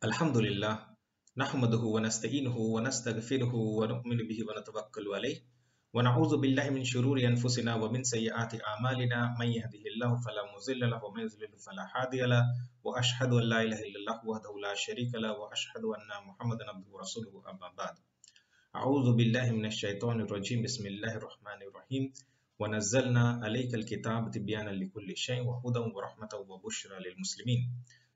Alhamdulillah, nahmaduhu wa nasta'inuhu wa nastaghfiruhu wa nu'minu bihi wa natawakkalu alayh wa na'udzu billahi min shururi anfusina wa min sayyiati a'malina man yahdihillahu fala mudilla lahu wa man yudlil fala hadiya lahu wa ashhadu an la ilaha illallah wahdahu la sharika lahu wa ashhadu anna Muhammadan abduhu wa rasuluhu amma ba'd. A'udzu billahi minash shaitanir rajim. Bismillahir rahmanir rahim. Wa nazzalna alaykal kitaba tibyanan likulli shay'in wa hudan wa rahmatan wa bushra lil muslimin.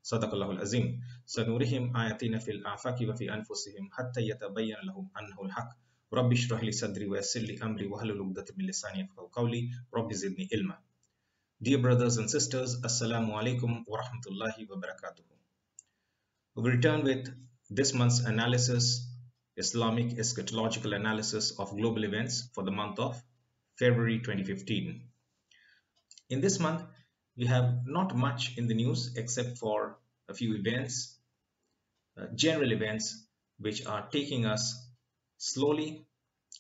Sadaqallahul azim. Sanurihim ayatina fil afaqi wa fi anfusihim hatta yatabayyana lahum annahu al-haq. Rabbi shrah li sadri wa yassir li amri wa hlul 'uqdatam min lisani yafqahu qawli. Rabbi zidni ilma. Dear brothers and sisters, Assalamu alaikum wa rahmatullahi wa barakatuh. We return with this month's analysis, Islamic Eschatological analysis of global events for the month of February 2015. In this month, we have not much in the news except for a few events, general events, which are taking us slowly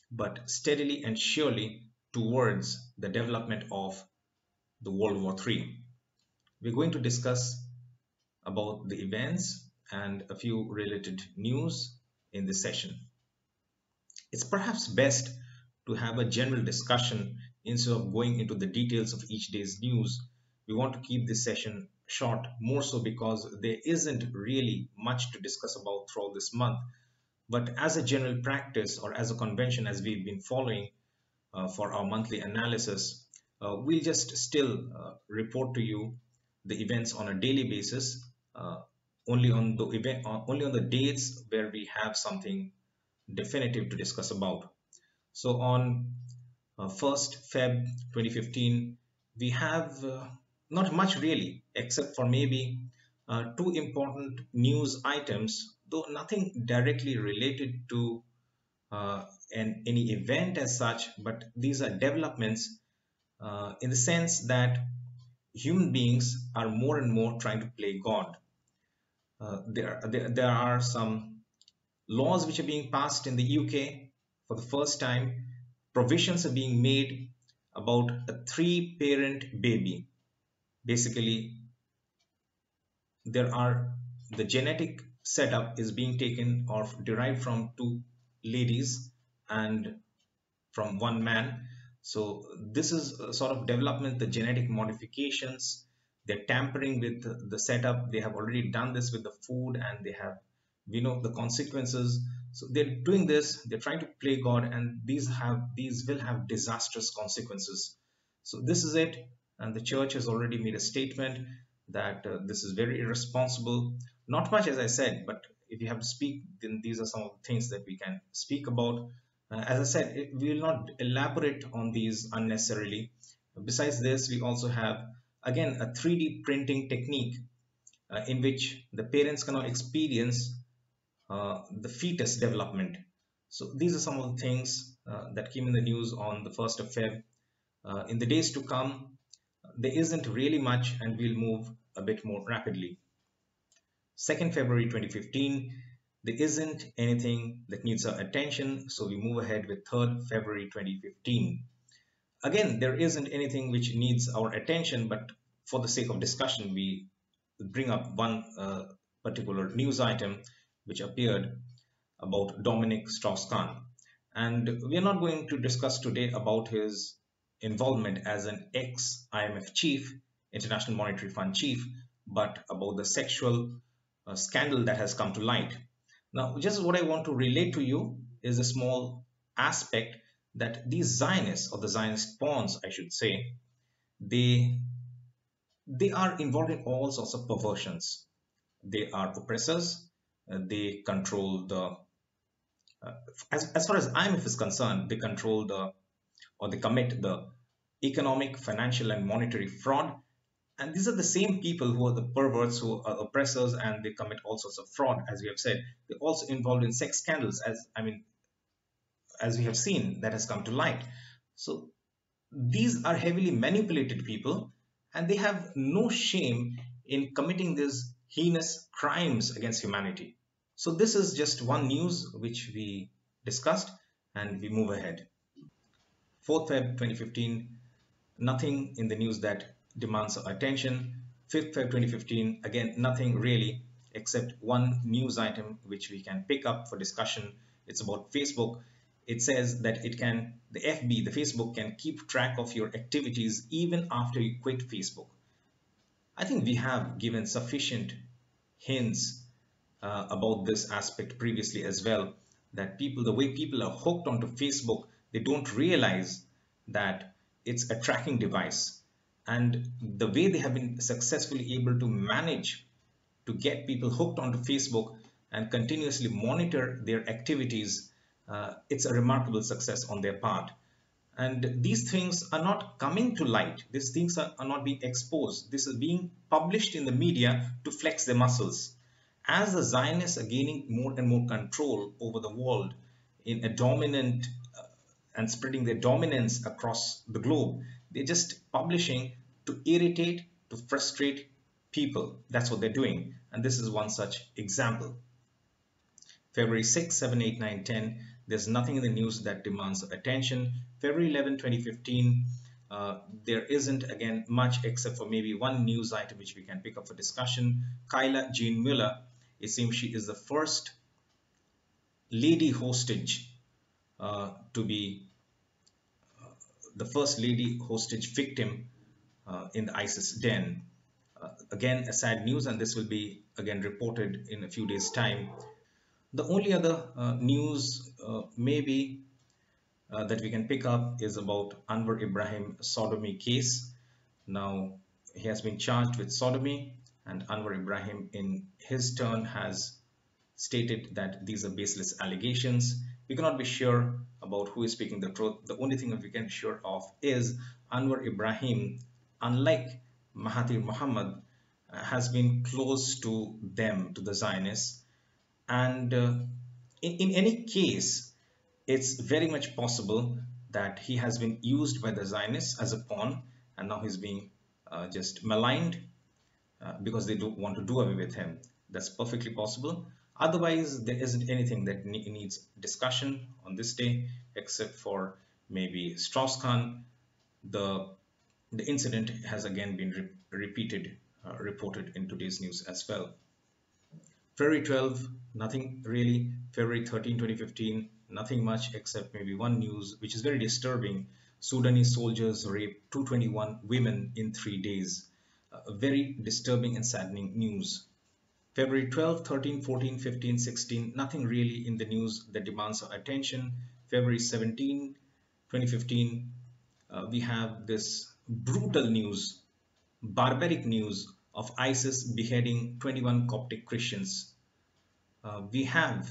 but steadily and surely towards the development of the World War III. We're going to discuss about the events and a few related news in this session. It's perhaps best to have a general discussion instead of going into the details of each day's news. We want to keep this session short, more so because there isn't really much to discuss about throughout this month. But as a general practice or as a convention, as we've been following for our monthly analysis, we'll just still report to you the events on a daily basis, only on the dates where we have something definitive to discuss about. So on 1st Feb 2015, we have not much really, except for maybe two important news items, though nothing directly related to any event as such, but these are developments in the sense that human beings are more and more trying to play God. There are some laws which are being passed in the UK for the first time. Provisions are being made about a 3-parent baby. Basically, the genetic setup is being taken or derived from 2 ladies and from 1 man. So this is a sort of development, the genetic modifications. They're tampering with the setup. They have already done this with the food, and we know the consequences. So they're doing this, they're trying to play God, and these will have disastrous consequences. So this is it, and the church has already made a statement that this is very irresponsible. Not much, as I said, but if you have to speak, then these are some of the things that we can speak about. As I said, we will not elaborate on these unnecessarily. Besides this, we also have, again, a 3D printing technique in which the parents cannot experience the fetus development. So these are some of the things that came in the news on the 1st of Feb. In the days to come, there isn't really much, and we'll move a bit more rapidly. 2nd February 2015, there isn't anything that needs our attention, so we move ahead with 3rd February 2015. Again, there isn't anything which needs our attention, but for the sake of discussion, we bring up one particular news item which appeared about Dominic Strauss-Kahn. And we are not going to discuss today about his involvement as an ex-IMF chief, International Monetary Fund chief, but about the sexual scandal that has come to light. Now, just what I want to relate to you is a small aspect that these Zionists, or the Zionist pawns, I should say, they are involved in all sorts of perversions. They are oppressors. They control as far as IMF is concerned, they control they commit the economic, financial, and monetary fraud. And these are the same people who are the perverts, who are oppressors, and they commit all sorts of fraud, as we have said. They're also involved in sex scandals, as we have seen, that has come to light. So these are heavily manipulated people, and they have no shame in committing these heinous crimes against humanity. So this is just one news which we discussed, and we move ahead. 4th Feb 2015, nothing in the news that demands our attention. 5th Feb 2015, again, nothing really. except one news item which we can pick up for discussion. It's about Facebook. It says that the FB, the Facebook, can keep track of your activities even after you quit Facebook. I think we have given sufficient hints about this aspect previously as well, that the way people are hooked onto Facebook, they don't realize that it's a tracking device. And the way they have been successfully able to manage to get people hooked onto Facebook and continuously monitor their activities, it's a remarkable success on their part. And these things are not coming to light. These things are not being exposed. This is being published in the media to flex their muscles. As the Zionists are gaining more and more control over the world in a dominant and spreading their dominance across the globe, they're just publishing to irritate, to frustrate people. That's what they're doing. And this is one such example. February 6, 7, 8, 9, 10, there's nothing in the news that demands attention. February 11, 2015, there isn't again much except for maybe one news item which we can pick up for discussion. Kyla Jean Mueller, it seems she is the first lady hostage to be the first lady hostage victim in the ISIS den. Again, a sad news, and this will be again reported in a few days' time. The only other news maybe that we can pick up is about Anwar Ibrahim sodomy case. Now, he has been charged with sodomy, and Anwar Ibrahim in his turn has stated that these are baseless allegations. We cannot be sure about who is speaking the truth. The only thing that we can be sure of is Anwar Ibrahim, unlike Mahathir Mohamad, has been close to them, to the Zionists. And in any case, it's very much possible that he has been used by the Zionists as a pawn, and now he's being just maligned because they don't want to do away with him. That's perfectly possible. Otherwise, there isn't anything that needs discussion on this day, except for maybe Strauss-Kahn. The incident has again been reported in today's news as well. February 12, nothing really. February 13, 2015, nothing much except maybe one news, which is very disturbing. Sudanese soldiers raped 221 women in 3 days. A very disturbing and saddening news. February 12, 13, 14, 15, 16, nothing really in the news that demands our attention. February 17, 2015, we have this brutal news, barbaric news of ISIS beheading 21 Coptic Christians. We have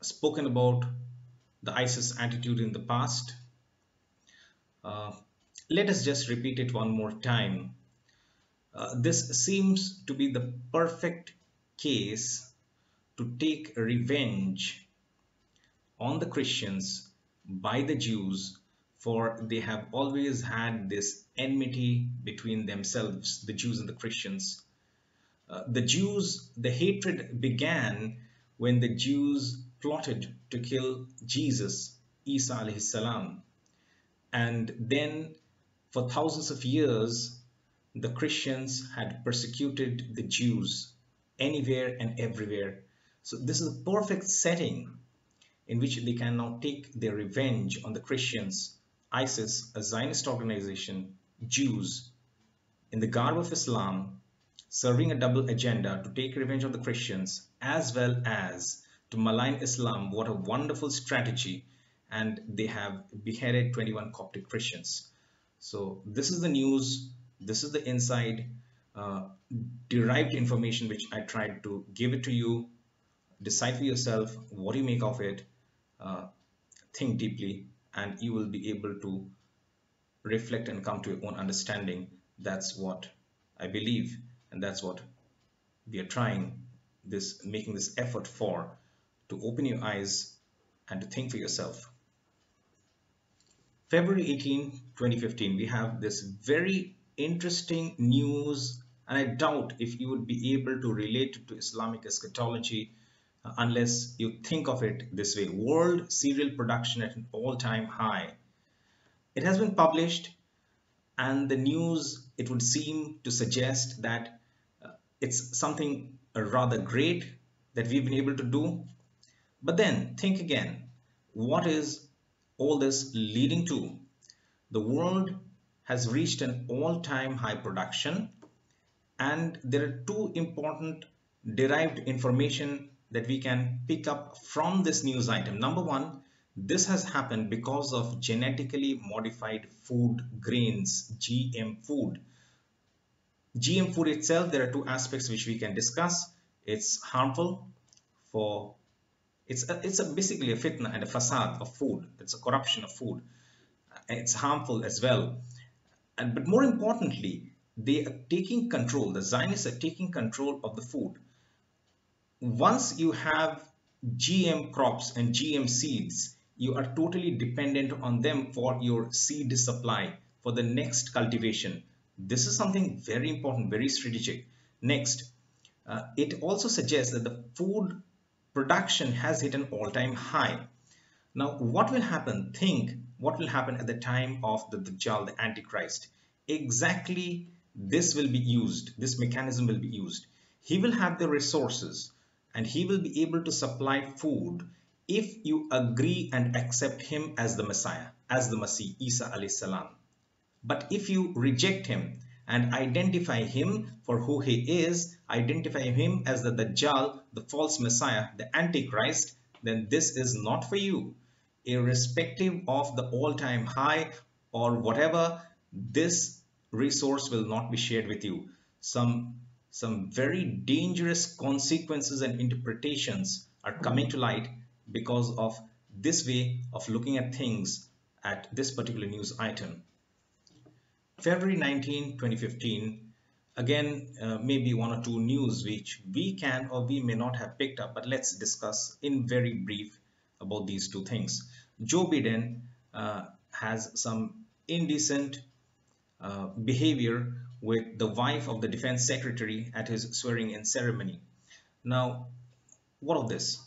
spoken about the ISIS attitude in the past. Let us just repeat it one more time. This seems to be the perfect case to take revenge on the Christians by the Jews, for they have always had this enmity between themselves, the Jews and the Christians. The hatred began when the Jews plotted to kill Jesus, Isa alayhi salam. And then for thousands of years, the Christians had persecuted the Jews anywhere and everywhere. So this is a perfect setting in which they can now take their revenge on the Christians, ISIS, a Zionist organization, Jews, in the garb of Islam, serving a double agenda to take revenge on the Christians as well as to malign Islam. What a wonderful strategy. And they have beheaded 21 Coptic Christians. So this is the news. This is the inside derived information which I tried to give it to you. Decide for yourself what you make of it. Think deeply, and you will be able to reflect and come to your own understanding. That's what I believe, and that's what we are making this effort for, to open your eyes and to think for yourself. February 18, 2015, we have this very interesting news, and I doubt if you would be able to relate it to Islamic eschatology unless you think of it this way. World cereal production at an all-time high. It has been published, and the news, it would seem to suggest that it's something rather great that we've been able to do. But then think again, what is all this leading to? The world has reached an all-time high production, and there are two important derived information that we can pick up from this news item. Number one, this has happened because of genetically modified food grains, GM food. GM food itself, there are two aspects which we can discuss. It's harmful for, basically a fitna and a facade of food. It's a corruption of food. It's harmful as well. But more importantly, they are taking control. The Zionists are taking control of the food. Once you have GM crops and GM seeds, you are totally dependent on them for your seed supply for the next cultivation. This is something very important, very strategic. Next, it also suggests that the food production has hit an all-time high. Now, what will happen? Think what will happen at the time of the Dajjal, the Antichrist. Exactly this will be used, this mechanism will be used. He will have the resources and he will be able to supply food if you agree and accept him as the Messiah, as the Masih, Isa alayhi salam. But if you reject him and identify him for who he is, identify him as the Dajjal, the false Messiah, the Antichrist, then this is not for you. Irrespective of the all-time high or whatever, this resource will not be shared with you. Some very dangerous consequences and interpretations are coming to light because of this way of looking at things at this particular news item. February 19, 2015, again, maybe one or two news which we can or we may not have picked up, but let's discuss in very brief about these two things. Joe Biden has some indecent behavior with the wife of the defense secretary at his swearing-in ceremony. Now, what of this?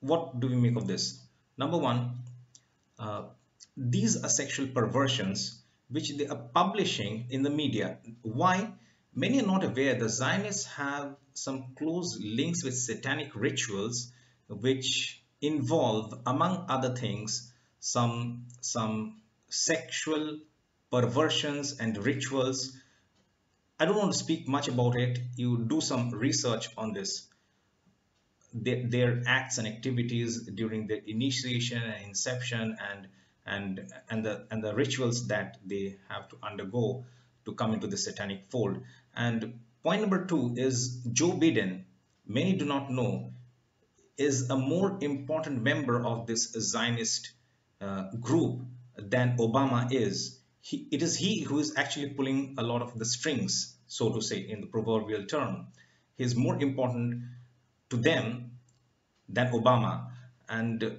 What do we make of this? Number one, these are sexual perversions which they are publishing in the media. Why? Many are not aware the Zionists have some close links with satanic rituals which involve, among other things, some sexual perversions and rituals. I don't want to speak much about it. You do some research on this. Their acts and activities during the initiation and inception and the rituals that they have to undergo to come into the satanic fold. And point number two is Joe Biden, many do not know, is a more important member of this Zionist group than Obama is. It is he who is actually pulling a lot of the strings, so to say, in the proverbial term. He is more important to them than Obama. And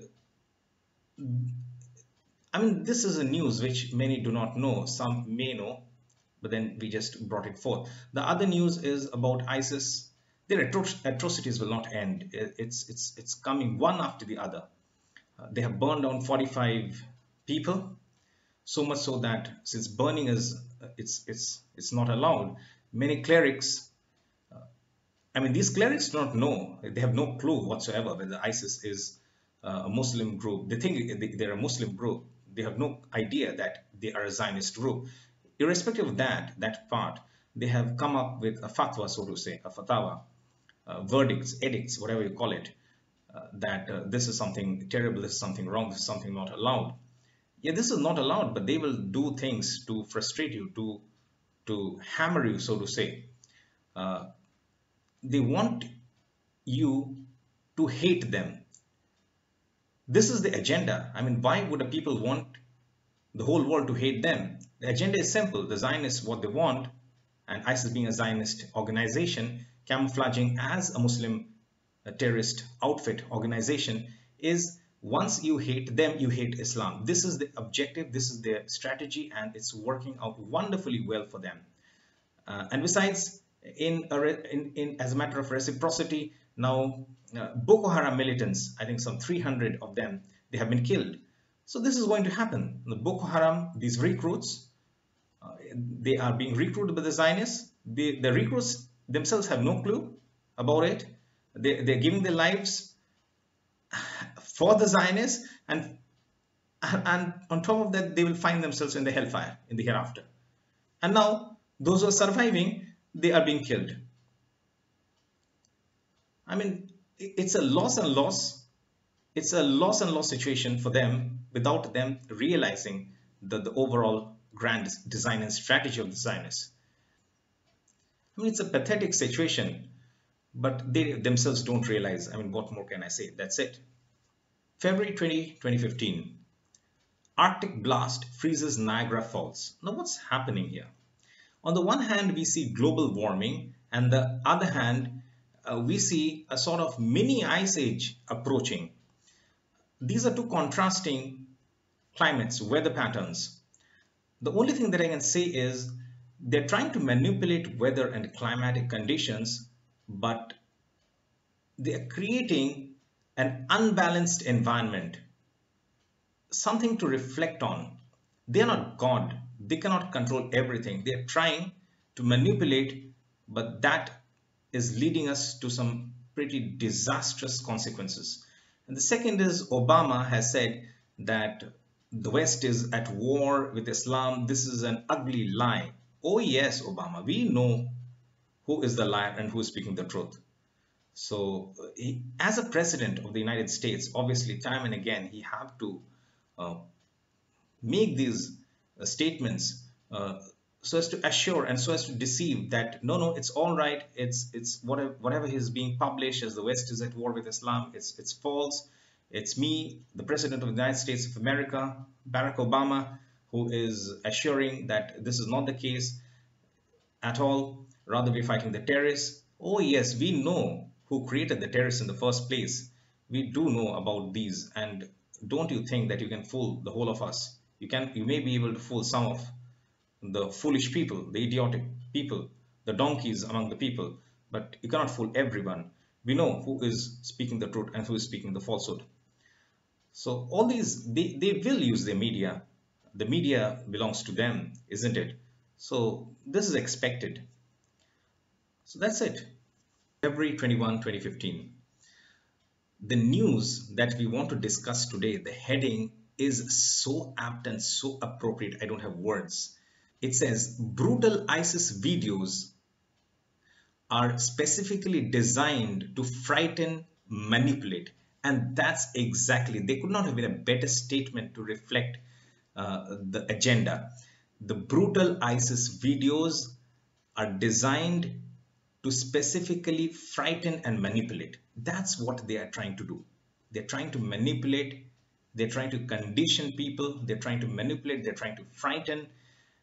I mean, this is a news which many do not know. Some may know, but then we just brought it forth. The other news is about ISIS. Their atrocities will not end. It's coming one after the other. They have burned down 45 people, so much so that since burning is it's not allowed, many clerics. I mean, these clerics do not know. They have no clue whatsoever whether ISIS is a Muslim group. They think they're a Muslim group. They have no idea that they are a Zionist group. Irrespective of that part, they have come up with a fatwa, so to say, a fatawa, verdicts, edicts, whatever you call it, that this is something terrible, this is something wrong, this is something not allowed. Yeah, this is not allowed, but they will do things to frustrate you, to hammer you, so to say. They want you to hate them. This is the agenda. I mean, why would the people want the whole world to hate them? The agenda is simple. The Zionists, what they want, and ISIS being a Zionist organization, camouflaging as a Muslim terrorist outfit organization, is once you hate them, you hate Islam. This is the objective, this is their strategy, and it's working out wonderfully well for them. And besides, as a matter of reciprocity, now Boko Haram militants, I think some 300 of them, they have been killed. So this is going to happen. The Boko Haram, these recruits, they are being recruited by the Zionists. The recruits themselves have no clue about it. They're giving their lives for the Zionists, and on top of that, they will find themselves in the hellfire in the hereafter. And now, those who are surviving, they are being killed. I mean, it's a loss and loss. It's a loss and loss situation for them without them realizing the overall grand design and strategy of the Zionists. I mean, it's a pathetic situation, but they themselves don't realize. I mean, what more can I say? That's it. February 2015, Arctic blast freezes Niagara Falls. Now, what's happening here? On the one hand, we see global warming, and the other hand, we see a sort of mini ice age approaching. These are two contrasting climates, weather patterns. The only thing that I can say is they're trying to manipulate weather and climatic conditions, but they are creating an unbalanced environment, something to reflect on. They are not God. They cannot control everything. They are trying to manipulate, but that is leading us to some pretty disastrous consequences. And the second is Obama has said that the West is at war with Islam. This is an ugly lie. Oh yes, Obama, we know who is the liar and who is speaking the truth. So as a president of the United States, obviously time and again, he have to make these statements so as to assure and so as to deceive that no, it's all right, it's whatever is being published as the West is at war with Islam, it's false. It's me, the President of the United States of America, Barack Obama, who is assuring that this is not the case at all. Rather, we're fighting the terrorists. Oh yes, we know who created the terrorists in the first place. We do know about these, and don't you think that you can fool the whole of us? You may be able to fool some of the foolish people, the idiotic people, the donkeys among the people, but you cannot fool everyone. We know who is speaking the truth and who is speaking the falsehood. So all these, they will use their media. The media belongs to them, isn't it? So this is expected. So that's it. February 21, 2015. The news that we want to discuss today, the heading is so apt and so appropriate, I don't have words. It says, brutal ISIS videos are specifically designed to frighten, manipulate. And that's exactly, they could not have been a better statement to reflect the agenda. The brutal ISIS videos are designed to specifically frighten and manipulate. That's what they are trying to do. They're trying to manipulate, they're trying to condition people, they're trying to manipulate, they're trying to frighten,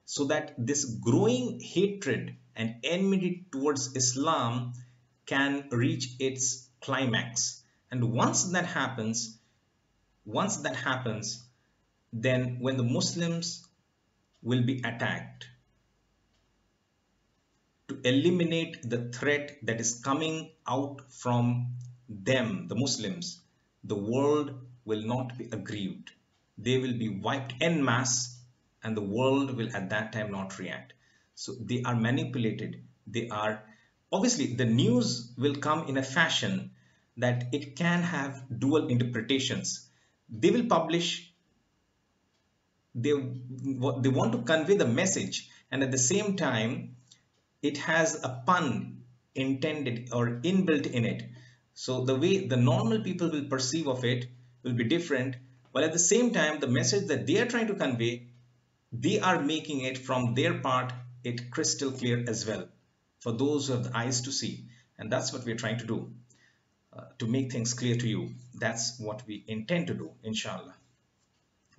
so that this growing hatred and enmity towards Islam can reach its climax. And once that happens, then when the Muslims will be attacked, to eliminate the threat that is coming out from them, the Muslims, the world will not be aggrieved. They will be wiped en masse, and the world will at that time not react. So they are manipulated. They are, obviously, the news will come in a fashion that it can have dual interpretations. They will publish, they want to convey the message, and at the same time, it has a pun intended or inbuilt in it. So the way the normal people will perceive of it will be different, while at the same time, the message that they are trying to convey, they are making it from their part it crystal clear as well for those who have the eyes to see. And that's what we're trying to do, to make things clear to you. That's what we intend to do, inshallah.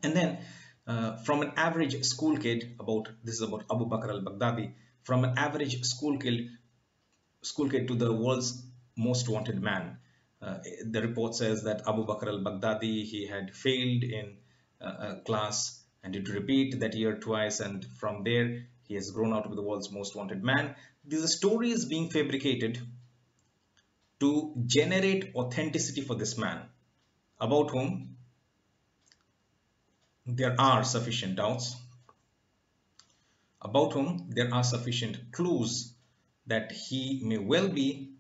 And then from an average school kid, this is about Abu Bakr al-Baghdadi, from an average school kid to the world's most wanted man. The report says that Abu Bakr al-Baghdadi, he had failed in a class and did repeat that year twice, and from there he has grown out to be the world's most wanted man. These are stories being fabricated to generate authenticity for this man, about whom there are sufficient doubts, about whom there are sufficient clues that he may well be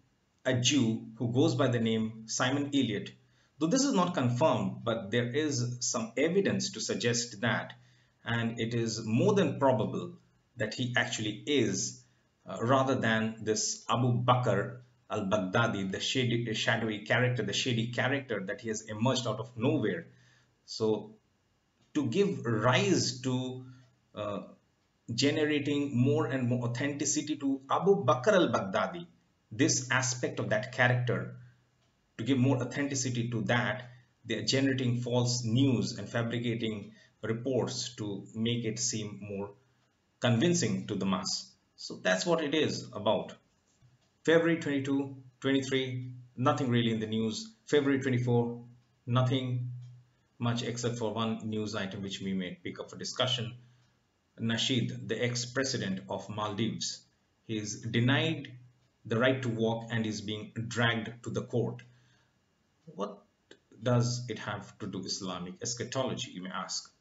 a Jew who goes by the name Simon Elliot. Though this is not confirmed, but there is some evidence to suggest that, and it is more than probable that he actually is, rather than this Abu Bakr al-Baghdadi, the shadowy character, the shady character that he has emerged out of nowhere. So to give rise to uh, generating more and more authenticity to Abu Bakr al-Baghdadi, this aspect of that character, to give more authenticity to that, they are generating false news and fabricating reports to make it seem more convincing to the mass. So that's what it is about. February 22, 23, nothing really in the news. February 24, nothing much except for one news item which we may pick up for discussion. Nasheed, the ex-president of Maldives, he is denied the right to walk and is being dragged to the court. What does it have to do with Islamic eschatology, you may ask?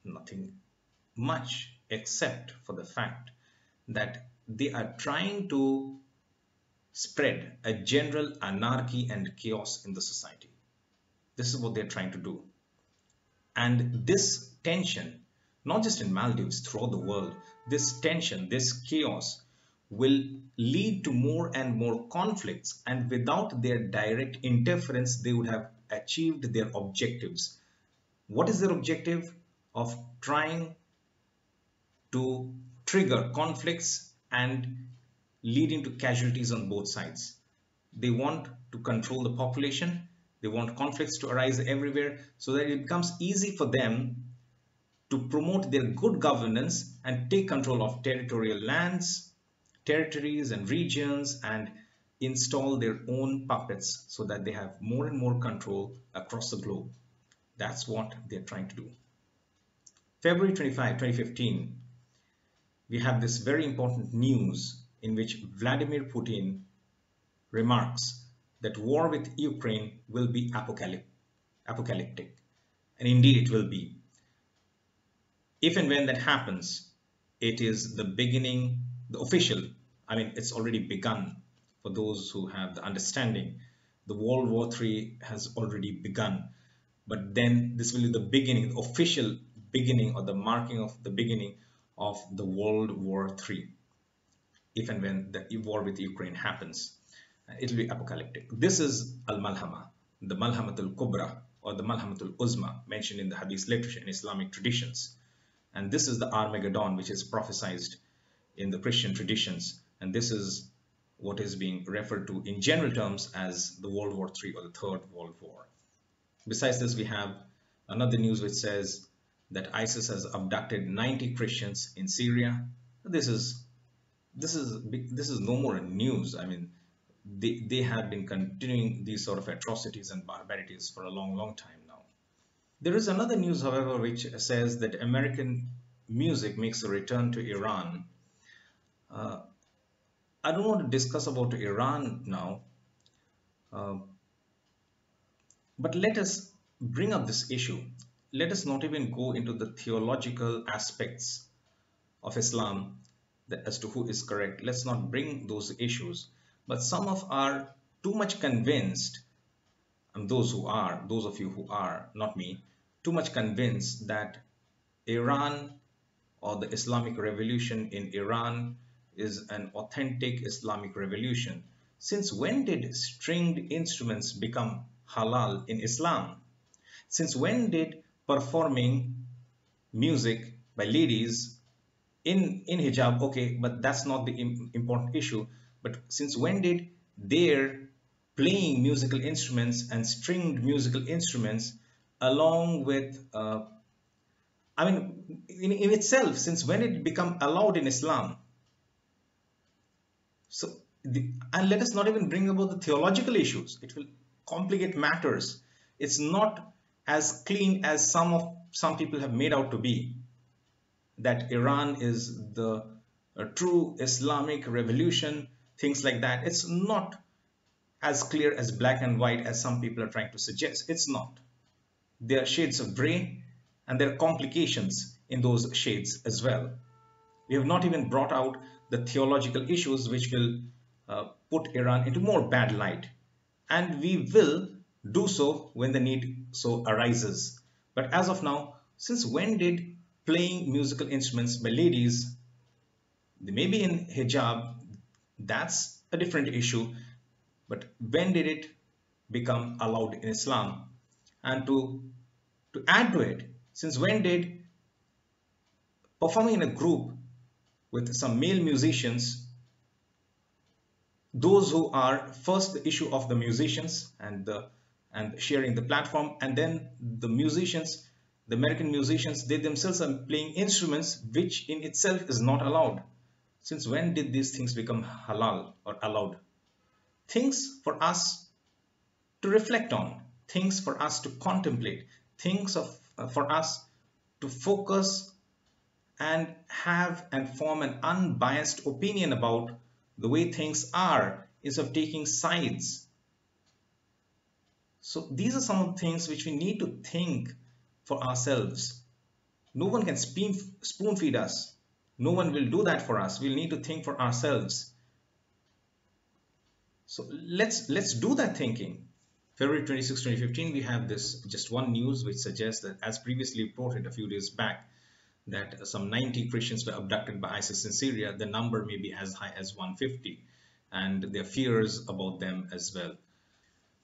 Nothing much except for the fact that they are trying to spread a general anarchy and chaos in the society. This is what they're trying to do. And this tension, not just in Maldives, throughout the world, this tension, this chaos will lead to more and more conflicts, and without their direct interference, they would have achieved their objectives. What is their objective? Of trying to trigger conflicts and leading to casualties on both sides. They want to control the population. They want conflicts to arise everywhere so that it becomes easy for them to promote their good governance and take control of territorial lands, territories and regions, and install their own puppets so that they have more and more control across the globe. That's what they're trying to do. February 25, 2015, we have this very important news in which Vladimir Putin remarks that war with Ukraine will be apocalyptic. And indeed it will be. If and when that happens, it is the beginning, the official, it's already begun for those who have the understanding. The World War III has already begun. But then this will be the beginning, the official beginning, or the marking of the beginning of the World War III. If and when the war with Ukraine happens, it will be apocalyptic. This is Al-Malhama, the Malhamatul Kubra, or the Malhamatul Uzma, mentioned in the Hadith literature and Islamic traditions. And this is the Armageddon, which is prophesied in the Christian traditions. And this is what is being referred to in general terms as the World War III, or the Third World War. Besides this, we have another news which says that ISIS has abducted 90 Christians in Syria. This is no more news. They have been continuing these sort of atrocities and barbarities for a long time now. There is another news, however, which says that American music makes a return to Iran. I don't want to discuss about Iran now, but let us bring up this issue. Let us not even go into the theological aspects of Islam as to who is correct. Let's not bring those issues. But some of are too much convinced, and those of you who are, not me, too much convinced that Iran, or the Islamic revolution in Iran, is an authentic Islamic revolution. Since when did stringed instruments become halal in Islam? Since when did performing music by ladies in hijab, okay, but that's not the important issue, but since when did their playing musical instruments and stringed musical instruments along with in itself, since when did it become allowed in Islam? So and let us not even bring about the theological issues. It will complicate matters. It's not as clean as some people have made out to be, that Iran is the true Islamic revolution, things like that. It's not as clear as black and white as some people are trying to suggest. It's not. There are shades of gray, and there are complications in those shades as well. We have not even brought out the theological issues which will put Iran into more bad light. And we will do so when the need so arises. But as of now, since when did playing musical instruments by ladies, they may be in hijab, that's a different issue, but when did it become allowed in Islam? And to add to it, since when did performing in a group with some male musicians, those who are first the issue of the musicians and sharing the platform, and then the musicians, the American musicians, they themselves are playing instruments which in itself is not allowed. Since when did these things become halal or allowed? Things for us to reflect on, things for us to contemplate, things for us to focus and have and form an unbiased opinion about the way things are instead of taking sides. So these are some of the things which we need to think for ourselves. No one can spoon feed us. No one will do that for us. We'll need to think for ourselves. So let's do that thinking. February 26, 2015, we have this just one news which suggests that, as previously reported a few days back, that some 90 Christians were abducted by ISIS in Syria. The number may be as high as 150, and there are fears about them as well.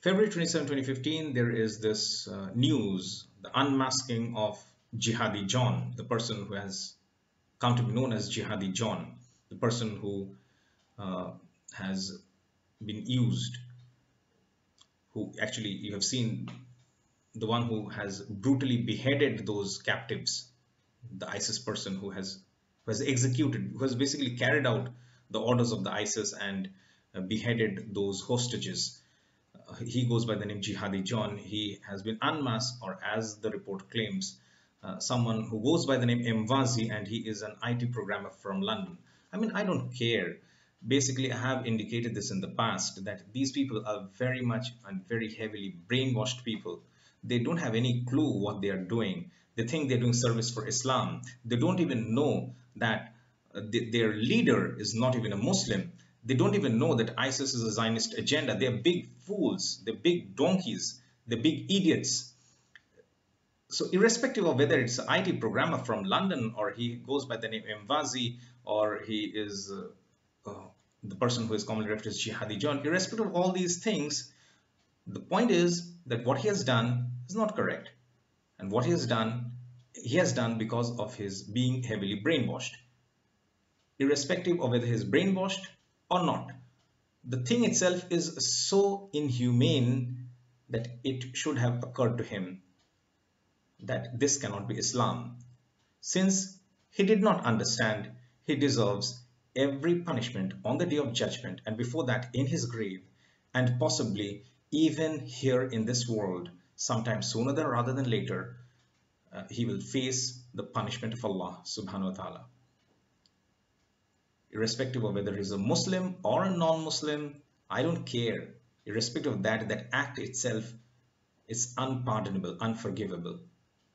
February 27, 2015, there is this news, the unmasking of Jihadi John, the person who has come to be known as Jihadi John, the person who has been used, who actually, you have seen, the one who has brutally beheaded those captives, the ISIS person who has executed, who has basically carried out the orders of the ISIS and beheaded those hostages. He goes by the name Jihadi John. He has been unmasked, or as the report claims, someone who goes by the name Mwazi, and he is an IT programmer from London. I mean, I don't care. Basically, I have indicated this in the past that these people are very much and very heavily brainwashed people. They don't have any clue what they are doing. They think they're doing service for Islam. They don't even know that their leader is not even a Muslim. They don't even know that ISIS is a Zionist agenda. They're big fools. They're big donkeys. They're big idiots. So irrespective of whether it's an IT programmer from London, or he goes by the name Mwazi, or he is the person who is commonly referred to as Jihadi John, irrespective of all these things, the point is that what he has done is not correct. And what he has done because of his being heavily brainwashed. Irrespective of whether he is brainwashed or not, the thing itself is so inhumane that it should have occurred to him that this cannot be Islam. Since he did not understand, he deserves every punishment on the day of judgment, and before that in his grave, and possibly even here in this world, sometime sooner than rather than later, he will face the punishment of Allah subhanahu wa ta'ala. Irrespective of whether he's a Muslim or a non-Muslim, I don't care. Irrespective of that, that act itself is unpardonable, unforgivable.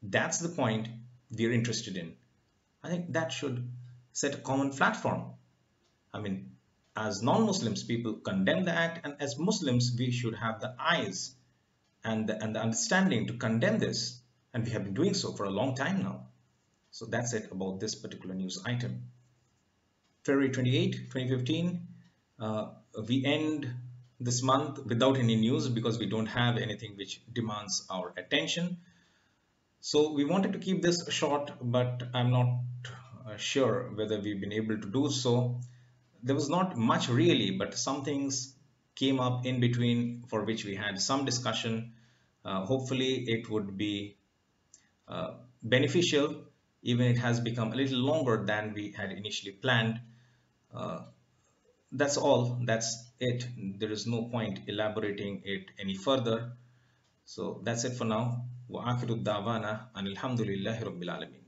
That's the point we're interested in. I think that should set a common platform. I mean, as non-Muslims, people condemn the act, and as Muslims, we should have the eyes and the understanding to condemn this. And we have been doing so for a long time now. So that's it about this particular news item. February 28, 2015, we end this month without any news because we don't have anything which demands our attention. So we wanted to keep this short, but I'm not sure whether we've been able to do so. There was not much really, but some things came up in between for which we had some discussion. Hopefully it would be beneficial, even it has become a little longer than we had initially planned. That's all, that's it. There is no point elaborating it any further. So that's it for now. Wa akhiru da'wana anil hamdulillahi rabbil alamin.